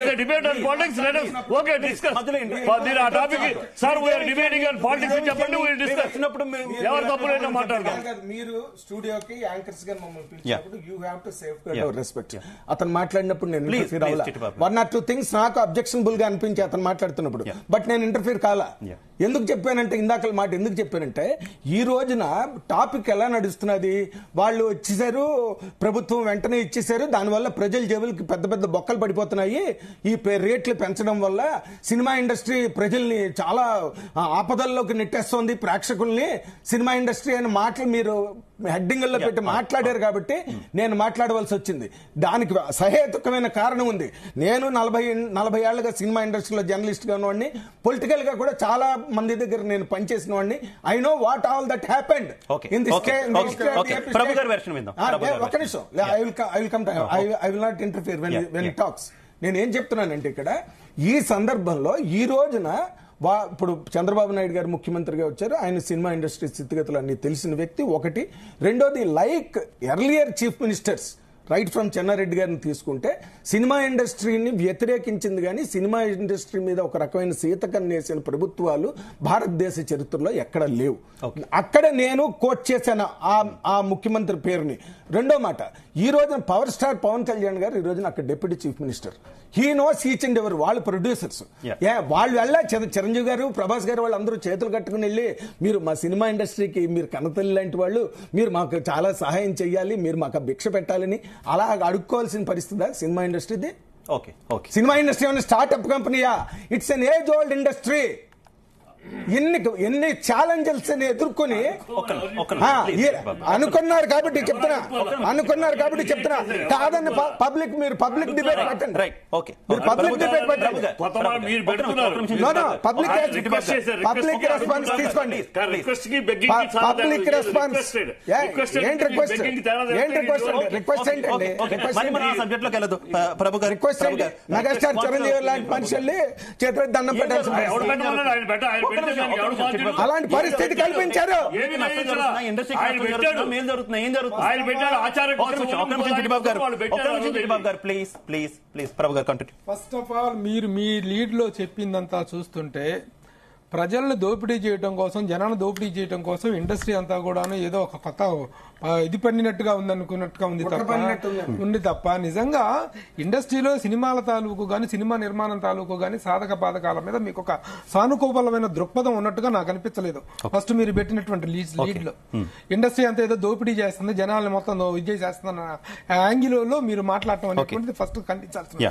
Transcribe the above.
Debate on politics, let us discuss. మీరు ఆ topic sir we are debating on politics చెప్పండి, we'll discuss. ఎవరు తప్పులైనా మాట్లాడతారు. మీరు స్టూడియోకి యాంకర్స్ గా మమ్మల్ని పిలిచినప్పుడు you have to safeguard our respect. అతను మాట్లాడినప్పుడు నేను ఇంటర్ఫీర్ అవ్వాలా. 1 or 2 things నాకు అబ్జెక్షనబుల్ గా అనిపించి అతను మాట్లాడుతున్నప్పుడు, బట్ నేను ఇంటర్ఫీర్ కాలా. ఎందుకు చెప్పానంటే, ఇందాక మాట ఎందుకు చెప్పానంటే, ఈ రోజున టాపిక్ ఎలా నడుస్తున్నది, వాళ్ళు వచ్చేసారు, ప్రభుత్వం వెంటనే ఇచ్చేసారు, దానివల్ల ప్రజల జేబులకి పెద్ద పెద్ద బొక్కలు పడిపోతున్నాయి, ఈ రేట్లు పెంచడం వల్ల సినిమా ఇండస్ట్రీ ప్రజల్ని చాలా ఆపదల్లోకి నెట్టేస్తోంది, ప్రేక్షకుల్ని, సినిమా ఇండస్ట్రీ అనే మాటలు మీరు హెడ్డింగ్ల్లో పెట్టి మాట్లాడారు కాబట్టి నేను మాట్లాడవలసి వచ్చింది. దానికి సహేతుకమైన కారణం ఉంది. నేను 40 ఏళ్లుగా సినిమా ఇండస్ట్రీలో జర్నలిస్ట్ గా ఉన్నవాడిని, పొలిటికల్ గా కూడా చాలా మంది దగ్గర నేను పనిచేసిన వాడిని. I know what all that happened in this case. ఒక నిమిషం, I will not interfere when talks. నేను ఏం చెప్తున్నానంటే, ఇక్కడ ఈ సందర్భంలో ఈ రోజున ఇప్పుడు చంద్రబాబు నాయుడు గారు ముఖ్యమంత్రిగా వచ్చారు, ఆయన సినిమా ఇండస్ట్రీ స్థితిగతులు అన్ని తెలిసిన వ్యక్తి ఒకటి. రెండోది, like earlier chief ministers right from Chennareddy గారిని తీసుకుంటే, సినిమా ఇండస్ట్రీని వ్యతిరేకించింది కానీ సినిమా ఇండస్ట్రీ మీద ఒక రకమైన సీతకన్నేసిన ప్రభుత్వాలు భారతదేశ చరిత్రలో ఎక్కడ లేవు. అక్కడ నేను కోట్ చేశాను ఆ ముఖ్యమంత్రి పేరుని. రెండో మాట, ఈ రోజున పవర్ స్టార్ పవన్ కళ్యాణ్ గారు ఈ రోజున అక్కడ deputy chief minister. He knows each and ever. వాళ్ళు ప్రొడ్యూసర్స్, వాళ్ళు వెళ్ళా చిరంజీవి గారు, ప్రభాస్ గారు, వాళ్ళందరూ చేతులు కట్టుకుని వెళ్ళి, మీరు మా సినిమా ఇండస్ట్రీకి మీరు కన్నతల్లి లాంటి వాళ్ళు, మీరు మాకు చాలా సహాయం చేయాలి, మీరు మాకు భిక్ష పెట్టాలని అలా అడుక్కోవాల్సిన పరిస్థితి సినిమా ఇండస్ట్రీది. సినిమా ఇండస్ట్రీ ఏమైనా స్టార్ట్అప్ కంపెనీయా? It's an age old industry. ఎన్ని ఛాలెంజెస్ ఎదుర్కొని అనుకున్నారు కాబట్టి చెప్తున్నా, కాదని పబ్లిక్, మీరు పబ్లిక్ డిబేట్ పెట్టండి, పబ్లిక్ డిబేట్ పెట్టండి, పబ్లిక్ రెస్పాన్స్ తీసుకోండి. పబ్లిక్ రెస్పాన్స్ ఏంటి? రిక్వెస్ట్ ఏంటండి? రిక్వెస్ట్ ఏంటి? మెగాస్టార్ చిరంజీవి లాంటి మనుషుల్ని చేతులు దండం పెట్టాల్సింది. అలాంటి పరిస్థితి కల్పించారు. ఫస్ట్ ఆఫ్ ఆల్, మీరు మీ లీడ్ లో చెప్పిందంతా చూస్తుంటే, ప్రజలను దోపిడీ చేయడం కోసం, జనాన్ని దోపిడీ చేయడం కోసం ఇండస్ట్రీ అంతా కూడా ఏదో ఒక కొత్త ఇది పడినట్టుగా ఉందనుకున్నట్టుగా ఉంది తప్ప నిజంగా ఇండస్ట్రీలో సినిమాల తాలూకు గాని, సినిమా నిర్మాణం తాలూకు గాని సాధక బాధకాల మీద మీకు ఒక సానుకూలమైన దృక్పథం ఉన్నట్టుగా నాకు అనిపించలేదు. ఫస్ట్ మీరు పెట్టినటువంటి లీడ్ లో ఇండస్ట్రీ అంతా ఏదో దోపిడీ చేస్తుంది, జనాలను మొత్తం విజయ్ చేస్తున్న యాంగిల్లో మీరు మాట్లాడటం అనేటువంటిది ఫస్ట్ ఖండించాల్సింది.